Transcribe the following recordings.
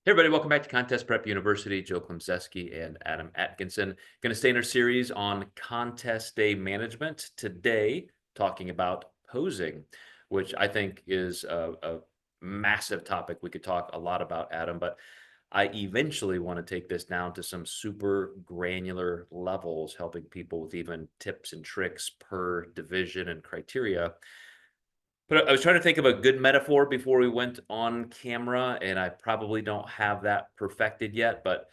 Hey everybody, welcome back to Contest Prep University. Joe Klemczewski and Adam Atkinson. Going to stay in our series on contest day management. Today, talking about posing, which I think is a massive topic. We could talk a lot about, Adam, but I eventually want to take this down to some super granular levels, helping people with even tips and tricks per division and criteria. But I was trying to think of a good metaphor before we went on camera, and I probably don't have that perfected yet. But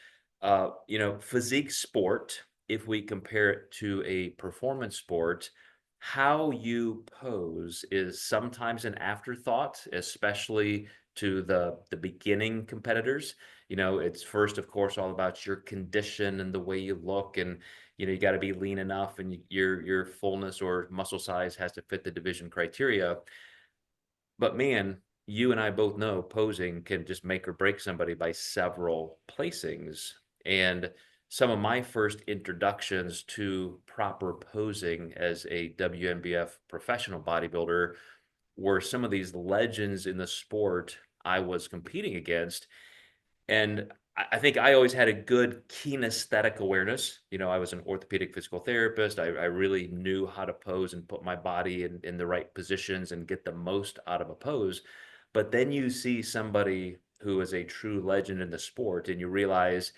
physique sport, if we compare it to a performance sport, how you pose is sometimes an afterthought, especially to the beginning competitors. It's first, of course, all about your condition and the way you look, and you got to be lean enough, and your fullness or muscle size has to fit the division criteria. But man, you and I both know posing can just make or break somebody by several placings. And some of my first introductions to proper posing as a WNBF professional bodybuilder were some of these legends in the sport I was competing against. And I think I always had a good kinesthetic awareness. I was an orthopedic physical therapist. I really knew how to pose and put my body in the right positions and get the most out of a pose. But then you see somebody who is a true legend in the sport, and you realize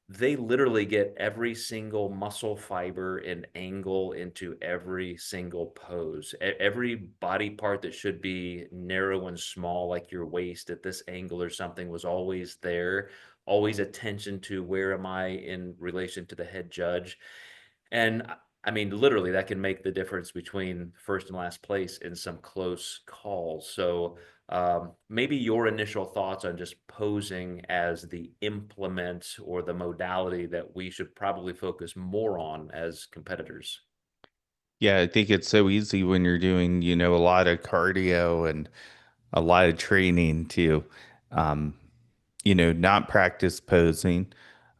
they literally get every single muscle fiber and angle into every single pose. Every body part that should be narrow and small, like your waist at this angle or something, was always there. Always attention to where am I in relation to the head judge. And I mean, literally, that can make the difference between first and last place in some close calls. So maybe your initial thoughts on just posing as the implement or the modality that we should probably focus more on as competitors. Yeah, I think it's so easy when you're doing, a lot of cardio and a lot of training to, um, not practice posing.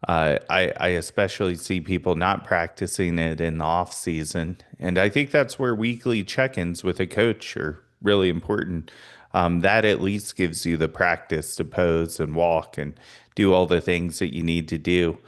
I especially see people not practicing it in the off season, and I think that's where weekly check-ins with a coach are really important. That at least gives you the practice to pose and walk and do all the things that you need to do.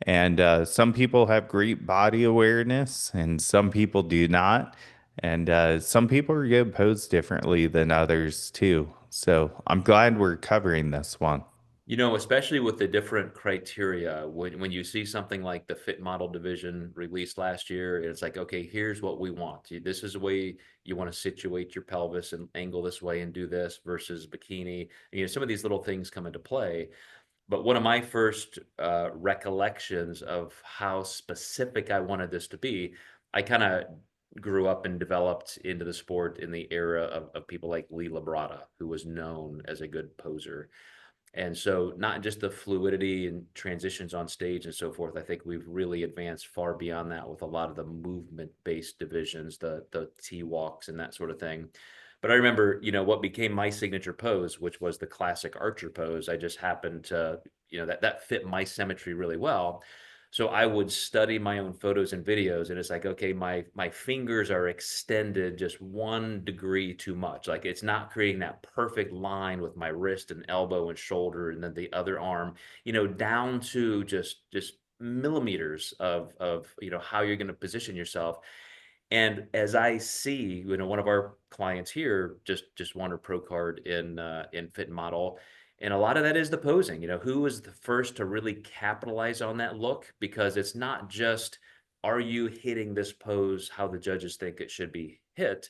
And some people have great body awareness, and some people do not. And some people are going to pose differently than others too. So I'm glad we're covering this one. Especially with the different criteria, when you see something like the fit model division released last year, it's like, okay, here's what we want. This is the way you want to situate your pelvis and angle this way and do this versus bikini. Some of these little things come into play. But one of my first recollections of how specific I wanted this to be, I kind of grew up and developed into the sport in the era of people like Lee Labrada, who was known as a good poser. And so not just the fluidity and transitions on stage and so forth. I think we've really advanced far beyond that with a lot of the movement-based divisions, the T-walks and that sort of thing. But I remember, what became my signature pose, which was the classic archer pose. I just happened to, that fit my symmetry really well. So I would study my own photos and videos, and it's like, okay, my fingers are extended just 1 degree too much. Like it's not creating that perfect line with my wrist and elbow and shoulder, and then the other arm, down to just millimeters of how you're going to position yourself. And as I see, one of our clients here just won her pro card in Fit Model, and a lot of that is the posing. Who was the first to really capitalize on that look? Because it's not just are you hitting this pose how the judges think it should be hit,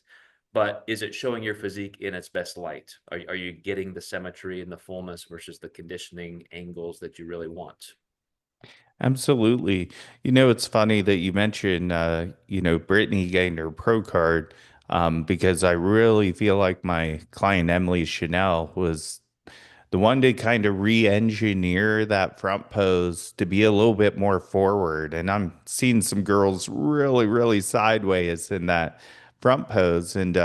but is it showing your physique in its best light? Are you getting the symmetry and the fullness versus the conditioning angles that you really want? Absolutely. It's funny that you mentioned, Brittany getting her pro card, because I really feel like my client Emily Chanel was the one to kind of re-engineer that front pose to be a little bit more forward. And I'm seeing some girls really, really sideways in that front pose. And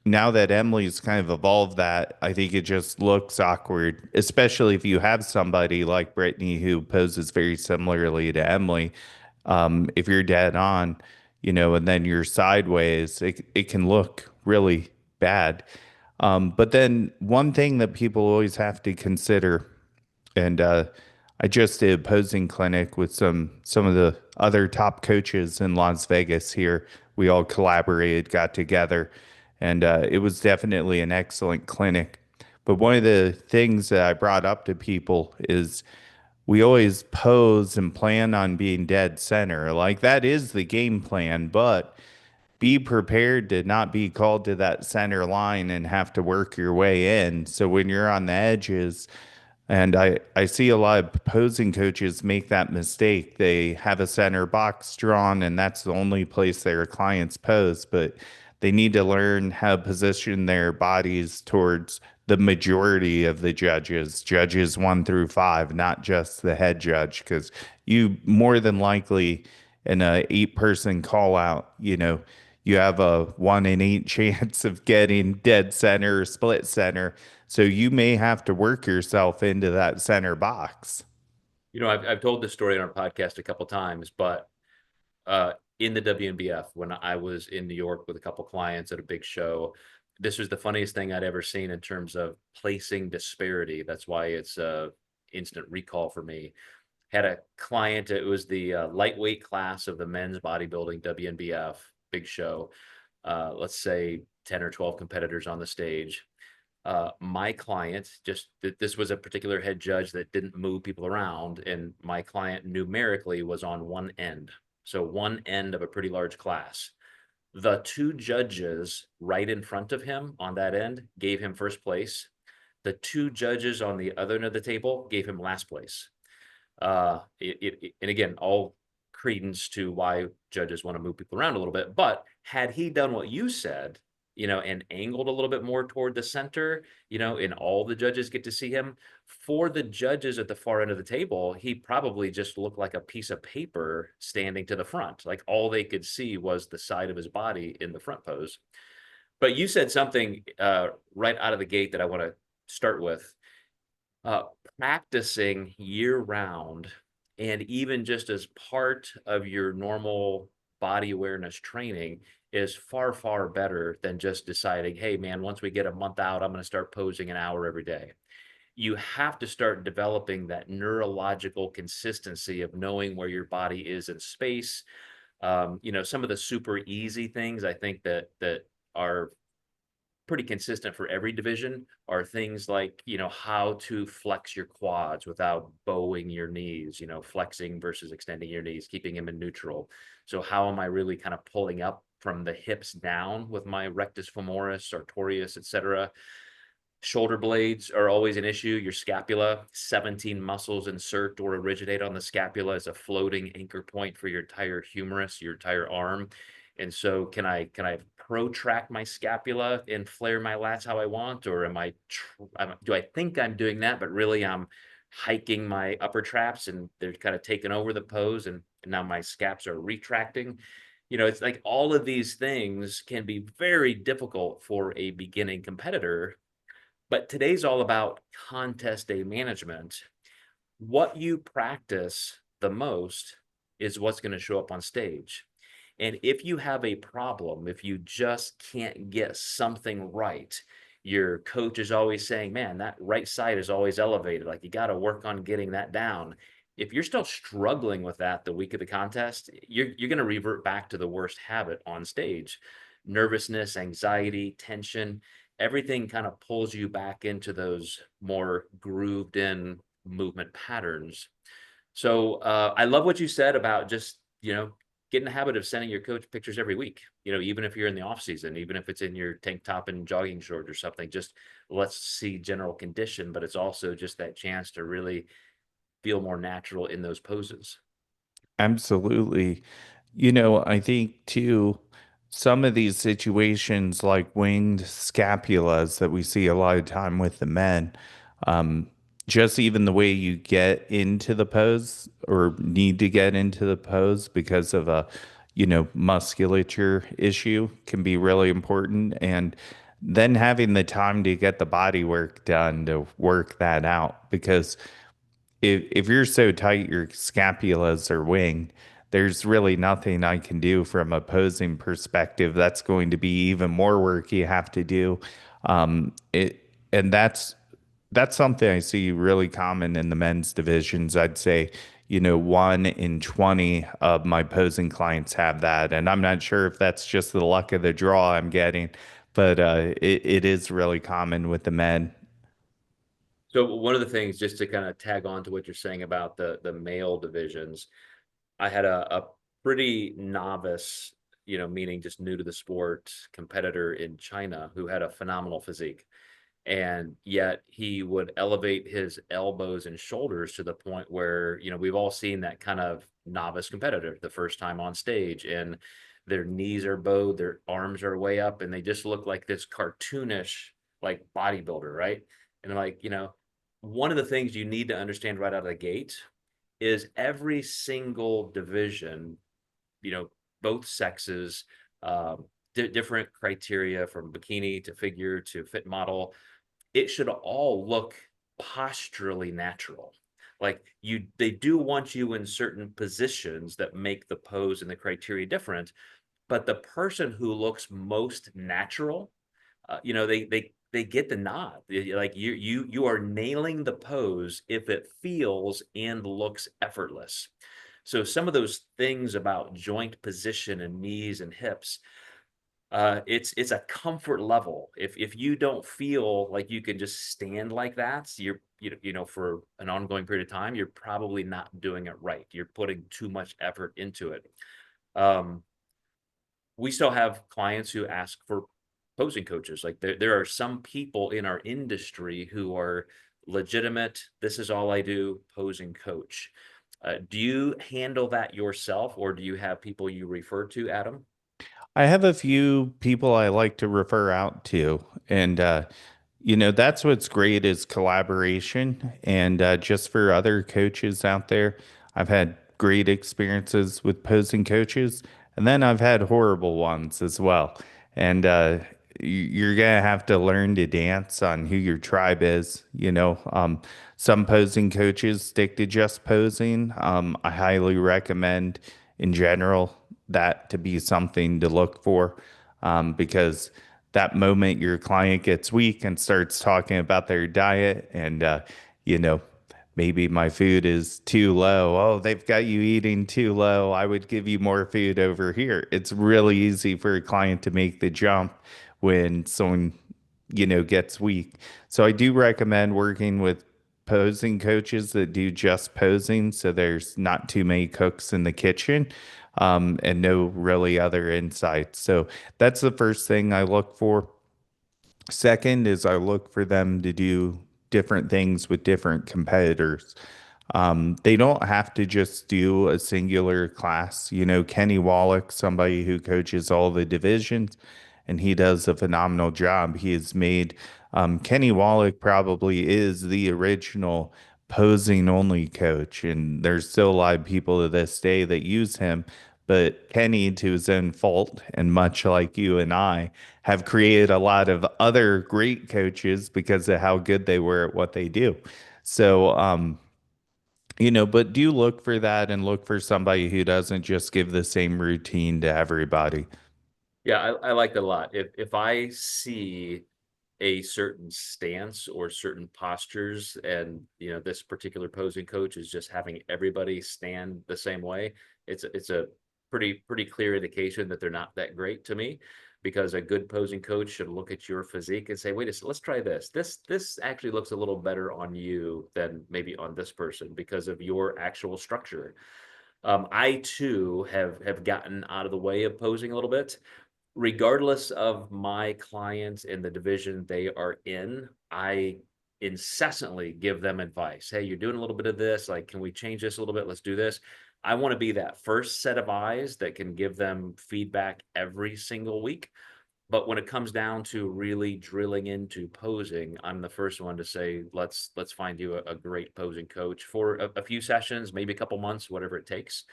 now that Emily's kind of evolved that, I think it just looks awkward, especially if you have somebody like Brittany who poses very similarly to Emily. If you're dead on, and then you're sideways, it can look really bad. But then one thing that people always have to consider And I just did a posing clinic with some of the other top coaches in Las Vegas here. We all collaborated, got together, and it was definitely an excellent clinic. But one of the things that I brought up to people is we always pose and plan on being dead center. Like that is the game plan, but be prepared to not be called to that center line and have to work your way in. So when you're on the edges, and I see a lot of posing coaches make that mistake. They have a center box drawn, and that's the only place their clients pose, but they need to learn how to position their bodies towards the majority of the judges, judges 1 through 5, not just the head judge, because you more than likely in a 8-person call out, you have a 1 in 8 chance of getting dead center or split center. So you may have to work yourself into that center box. I've told this story on our podcast a couple times, but in the WNBF, when I was in New York with a couple clients at a big show, this was the funniest thing I'd ever seen in terms of placing disparity. That's why it's a instant recall for me. Had a client, it was the lightweight class of the men's bodybuilding WNBF big show. Let's say 10 or 12 competitors on the stage. My client, this was a particular head judge that didn't move people around, and my client numerically was on one end. So one end of a pretty large class. The 2 judges right in front of him on that end gave him first place. The 2 judges on the other end of the table gave him last place. And again, all credence to why judges want to move people around a little bit. But had he done what you said, and angled a little bit more toward the center, and all the judges get to see him, for the judges at the far end of the table, he probably just looked like a piece of paper standing to the front. Like all they could see was the side of his body in the front pose. But you said something right out of the gate that I want to start with. Practicing year round, and even just as part of your normal body awareness training, is far, far better than just deciding, hey, man, once we get a month out, I'm going to start posing an hour every day. You have to start developing that neurological consistency of knowing where your body is in space. Some of the super easy things I think that are pretty consistent for every division are things like, how to flex your quads without bowing your knees, flexing versus extending your knees, keeping them in neutral. So how am I really kind of pulling up from the hips down with my rectus femoris, sartorius, etc. Shoulder blades are always an issue. Your scapula, 17 muscles insert or originate on the scapula as a floating anchor point for your entire humerus, your entire arm. And so can I protract my scapula and flare my lats how I want, or do I think I'm doing that, but really I'm hiking my upper traps and they're kind of taking over the pose, and now my scaps are retracting. It's like all of these things can be very difficult for a beginning competitor, but today's all about contest day management. What you practice the most is what's going to show up on stage. And if you have a problem, if you just can't get something right, your coach is always saying, man, that right side is always elevated. Like you got to work on getting that down. If you're still struggling with that the week of the contest, you're going to revert back to the worst habit on stage. Nervousness, anxiety, tension, everything kind of pulls you back into those more grooved in movement patterns. So I love what you said about just, get in the habit of sending your coach pictures every week, even if you're in the off season, even if it's in your tank top and jogging shorts or something. Just let's see general condition, but it's also just that chance to really feel more natural in those poses. Absolutely. I think too, some of these situations like winged scapulas that we see a lot of time with the men, um, just even the way you get into the pose or need to get into the pose because of a, musculature issue can be really important. And then having the time to get the body work done to work that out because if you're so tight your scapulas are winged, there's really nothing I can do from a posing perspective. That's going to be even more work you have to do. And that's That's something I see really common in the men's divisions. I'd say, 1 in 20 of my posing clients have that. And I'm not sure if that's just the luck of the draw I'm getting, but it is really common with the men. So one of the things, just to kind of tag on to what you're saying about the male divisions, I had a pretty novice, meaning just new to the sport competitor in China who had a phenomenal physique. And yet he would elevate his elbows and shoulders to the point where, we've all seen that kind of novice competitor the first time on stage, and their knees are bowed, their arms are way up, and they just look like this cartoonish, like bodybuilder, right? And like, one of the things you need to understand right out of the gate is every single division, you know, both sexes, different criteria from bikini to figure to fit model, it should all look posturally natural. Like they do want you in certain positions that make the pose and the criteria different, but the person who looks most natural, they get the nod. Like you are nailing the pose if it feels and looks effortless. So some of those things about joint position and knees and hips, it's a comfort level. If you don't feel like you can just stand like that, for an ongoing period of time, you're probably not doing it right. You're putting too much effort into it. Um, we still have clients who ask for posing coaches. Like there are some people in our industry who are legitimate. This is all I do, posing coach. Do you handle that yourself, or do you have people you refer to, Adam? I have a few people I like to refer out to, and that's what's great is collaboration. And just for other coaches out there, I've had great experiences with posing coaches, and then I've had horrible ones as well. And you're gonna have to learn to dance on who your tribe is. Some posing coaches stick to just posing. I highly recommend, in general, that to be something to look for, because that moment your client gets weak and starts talking about their diet and, you know, maybe my food is too low. Oh, they've got you eating too low. I would give you more food over here. It's really easy for a client to make the jump when someone, gets weak. So I do recommend working with posing coaches that do just posing. So there's not too many cooks in the kitchen, and no really other insights. So that's the first thing I look for. Second is I look for them to do different things with different competitors. They don't have to just do a singular class. Kenny Wallach, somebody who coaches all the divisions, and he does a phenomenal job. He has made Kenny Wallach probably is the original posing only coach, and there's still a lot of people to this day that use him. But Kenny, to his own fault, and much like you and I, have created a lot of other great coaches because of how good they were at what they do. So, but do look for that and look for somebody who doesn't just give the same routine to everybody. Yeah, I like that a lot. If I see a certain stance or certain postures, and this particular posing coach is just having everybody stand the same way, it's a pretty clear indication that they're not that great to me, because a good posing coach should look at your physique and say, wait a second, let's try this. This actually looks a little better on you than maybe on this person because of your actual structure. I too have gotten out of the way of posing a little bit. Regardless of my clients in the division they are in, I incessantly give them advice. Hey, you're doing a little bit of this. Like, can we change this a little bit? Let's do this. I want to be that first set of eyes that can give them feedback every single week. But when it comes down to really drilling into posing, I'm the first one to say, let's find you a great posing coach for a few sessions, maybe a couple months, whatever it takes.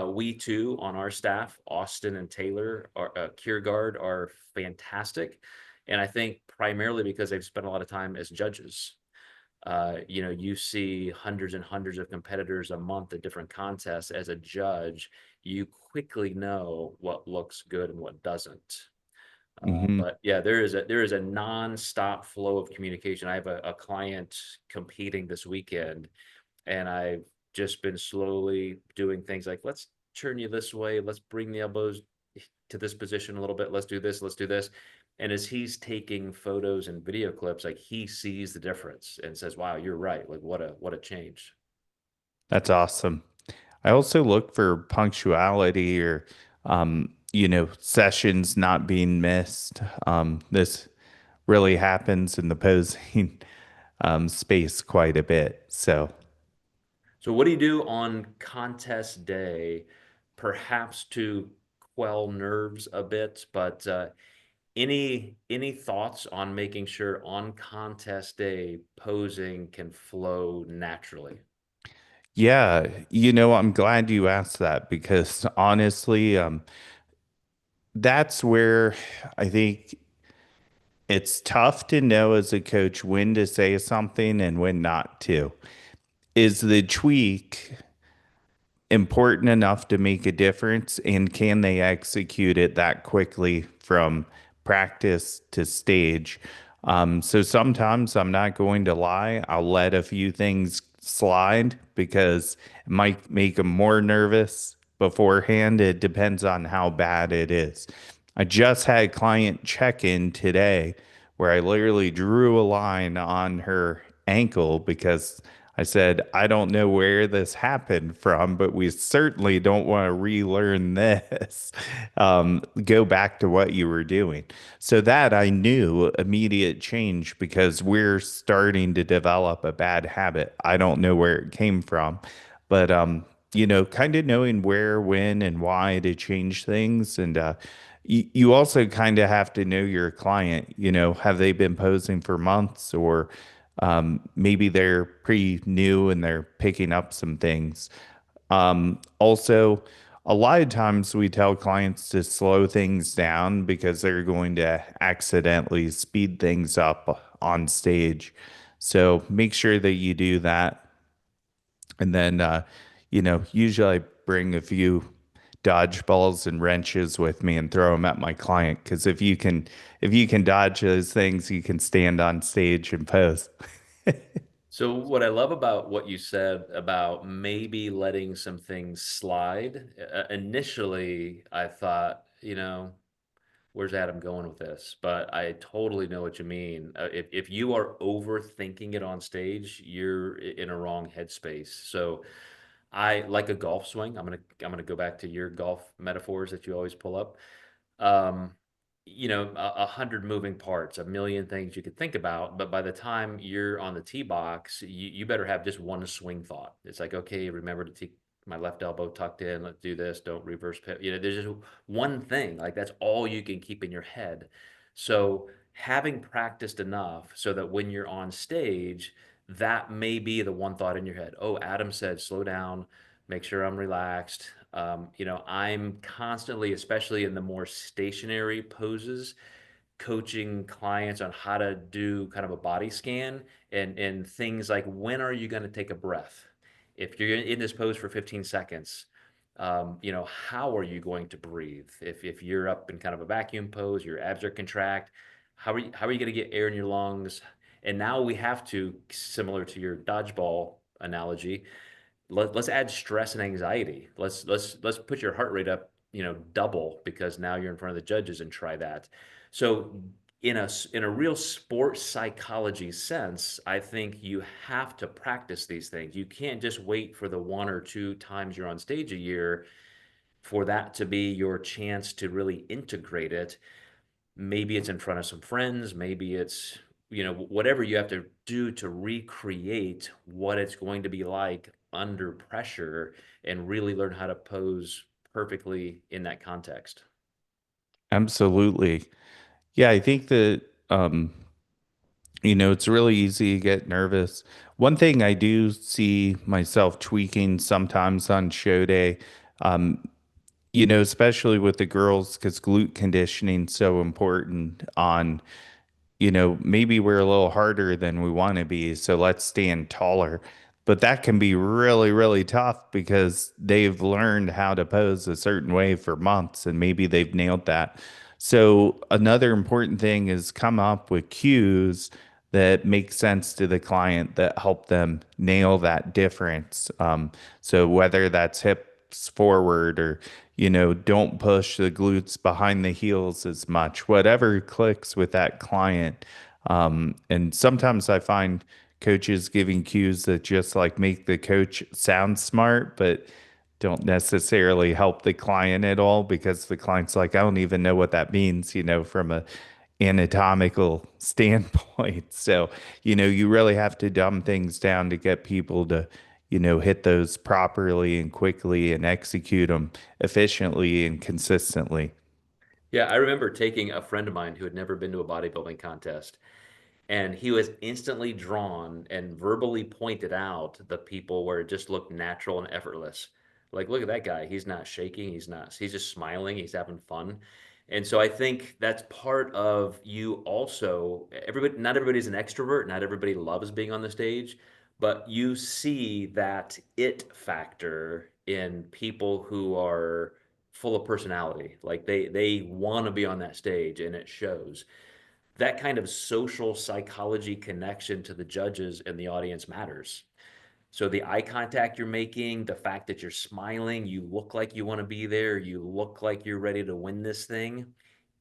We too, on our staff, Austin and Taylor, Kiergaard, are fantastic. And I think primarily because they've spent a lot of time as judges. You see hundreds and hundreds of competitors a month at different contests. As a judge, you quickly know what looks good and what doesn't. Hmm. But yeah, there is a nonstop flow of communication. I have a client competing this weekend, and I've just been slowly doing things like, let's turn you this way, let's bring the elbows to this position a little bit, let's do this, let's do this. And as he's taking photos and video clips, like he sees the difference and says, wow, you're right. Like what a change. That's awesome. I also look for punctuality or, sessions not being missed. This really happens in the posing space quite a bit. So, So what do you do on contest day, perhaps to quell nerves a bit, but any thoughts on making sure on contest day posing can flow naturally? yeah, I'm glad you asked that because honestly, that's where I think it's tough to know as a coach when to say something and when not to. Is the tweak important enough to make a difference? And can they execute it that quickly from practice to stage? So sometimes I'm not going to lie. I'll let a few things slide because it might make them more nervous beforehand. It depends on how bad it is. I just had a client check in today where I literally drew a line on her ankle because I said, I don't know where this happened from, but we certainly don't want to relearn this. Go back to what you were doing. So that I knew immediate change because we're starting to develop a bad habit. I don't know where it came from, but kind of knowing where, when, and why to change things. And you also kind of have to know your client. Have they been posing for months or maybe they're pretty new and they're picking up some things. Also, a lot of times we tell clients to slow things down because they're going to accidentally speed things up on stage. So make sure that you do that. And then, usually I bring a few dodgeballs and wrenches with me and throw them at my client because if you can dodge those things, you can stand on stage and pose. So what I love about what you said about maybe letting some things slide, initially I thought, where's Adam going with this? But I totally know what you mean. If you are overthinking it on stage, you're in a wrong headspace. So I like a golf swing. I'm gonna go back to your golf metaphors that you always pull up. um, a hundred moving parts, a million things you could think about. But by the time you're on the tee box, you better have just one swing thought. It's like, okay, remember to keep my left elbow tucked in. Let's do this. Don't reverse pivot. There's just one thing. Like that's all you can keep in your head. So having practiced enough so that when you're on stage, that may be the one thought in your head. Oh, Adam said, slow down, make sure I'm relaxed. I'm constantly, especially in the more stationary poses, coaching clients on how to do kind of a body scan and things like when are you going to take a breath? If you're in this pose for 15 seconds, how are you going to breathe? If you're up in kind of a vacuum pose, your abs are contract, how are you going to get air in your lungs? And now we have to, similar to your dodgeball analogy, let's add stress and anxiety. Let's put your heart rate up, double because now you're in front of the judges and try that. So in a real sports psychology sense, I think you have to practice these things. You can't just wait for the one or two times you're on stage a year for that to be your chance to really integrate it. Maybe it's in front of some friends, maybe it's, whatever you have to do to recreate what it's going to be like under pressure and really learn how to pose perfectly in that context. Absolutely. Yeah, I think that it's really easy to get nervous. One thing I do see myself tweaking sometimes on show day, um, especially with the girls, because glute conditioning so important on, maybe we're a little harder than we want to be, so let's stand taller. But that can be really, really tough because they've learned how to pose a certain way for months and maybe they've nailed that. So another important thing is come up with cues that make sense to the client that help them nail that difference. So whether that's hips forward or, don't push the glutes behind the heels as much, whatever clicks with that client. And sometimes I find coaches giving cues that just like make the coach sound smart, but don't necessarily help the client at all because the client's like, I don't even know what that means, from a anatomical standpoint. So, you really have to dumb things down to get people to, hit those properly and quickly and execute them efficiently and consistently. Yeah, I remember taking a friend of mine who had never been to a bodybuilding contest, and he was instantly drawn and verbally pointed out the people where it just looked natural and effortless. Like, look at that guy. He's not shaking. He's just smiling. He's having fun. And so I think that's part of you also. Not everybody's an extrovert. Not everybody loves being on the stage, but you see that it factor in people who are full of personality. Like they want to be on that stage and it shows. That kind of social psychology connection to the judges and the audience matters. So the eye contact you're making, the fact that you're smiling, you look like you want to be there, you look like you're ready to win this thing.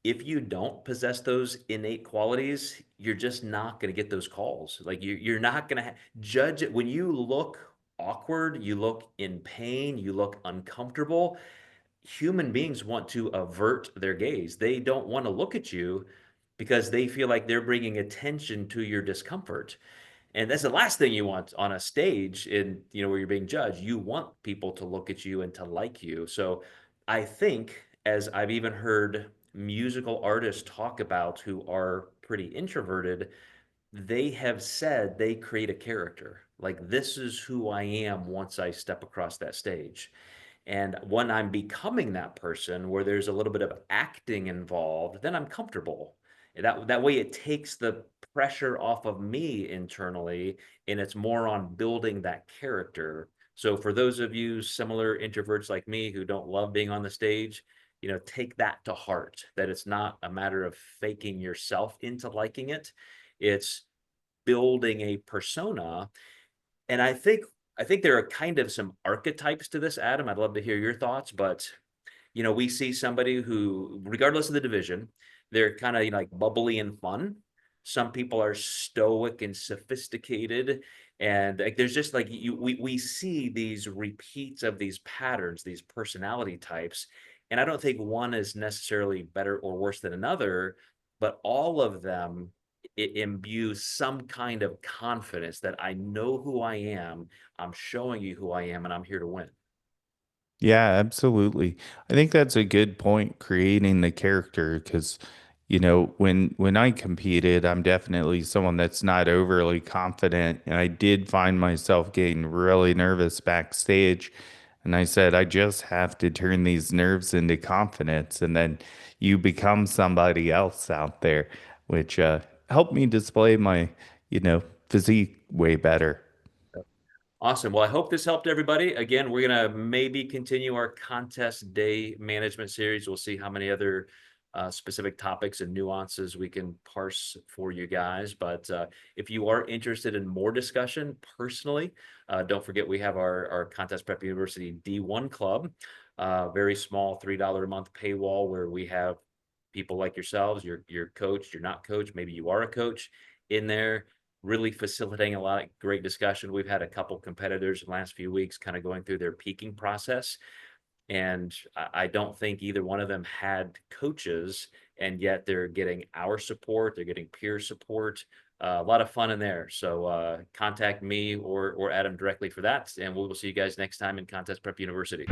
If you don't possess those innate qualities, you're just not going to get those calls. Like you're not going to judge it when you look awkward, you look in pain, you look uncomfortable. Human beings want to avert their gaze. They don't want to look at you because they feel like they're bringing attention to your discomfort. And that's the last thing you want on a stage in, where you're being judged. You want people to look at you and to like you. So I think, as I've even heard musical artists talk about who are pretty introverted, they have said they create a character. Like, this is who I am once I step across that stage. And when I'm becoming that person where there's a little bit of acting involved, then I'm comfortable. That way it takes the pressure off of me internally, and it's more on building that character. So for those of you similar introverts like me who don't love being on the stage, take that to heart, that it's not a matter of faking yourself into liking it. It's building a persona. And I think there are kind of some archetypes to this, Adam. I'd love to hear your thoughts, but we see somebody who, regardless of the division, they're kind of like bubbly and fun. Some people are stoic and sophisticated, and like there's just like we see these repeats of these patterns, these personality types, and I don't think one is necessarily better or worse than another, but all of them it imbues some kind of confidence that I know who I am, I'm showing you who I am, and I'm here to win. Yeah, absolutely. I think that's a good point, creating the character, because when I competed, I'm definitely someone that's not overly confident, and I did find myself getting really nervous backstage, and I said I just have to turn these nerves into confidence, and then you become somebody else out there, which helped me display my, physique way better. Awesome. Well, I hope this helped everybody. Again, we're going to maybe continue our contest day management series. We'll see how many other specific topics and nuances we can parse for you guys. But if you are interested in more discussion personally, don't forget we have our Contest Prep University D1 Club, very small $3 a month paywall where we have people like yourselves, you're coached, you're not coached, maybe you are a coach in there, really facilitating a lot of great discussion. We've had a couple competitors in the last few weeks kind of going through their peaking process. And I don't think either one of them had coaches, and yet they're getting our support, they're getting peer support. A lot of fun in there. So contact me or Adam directly for that. And we will see you guys next time in Contest Prep University.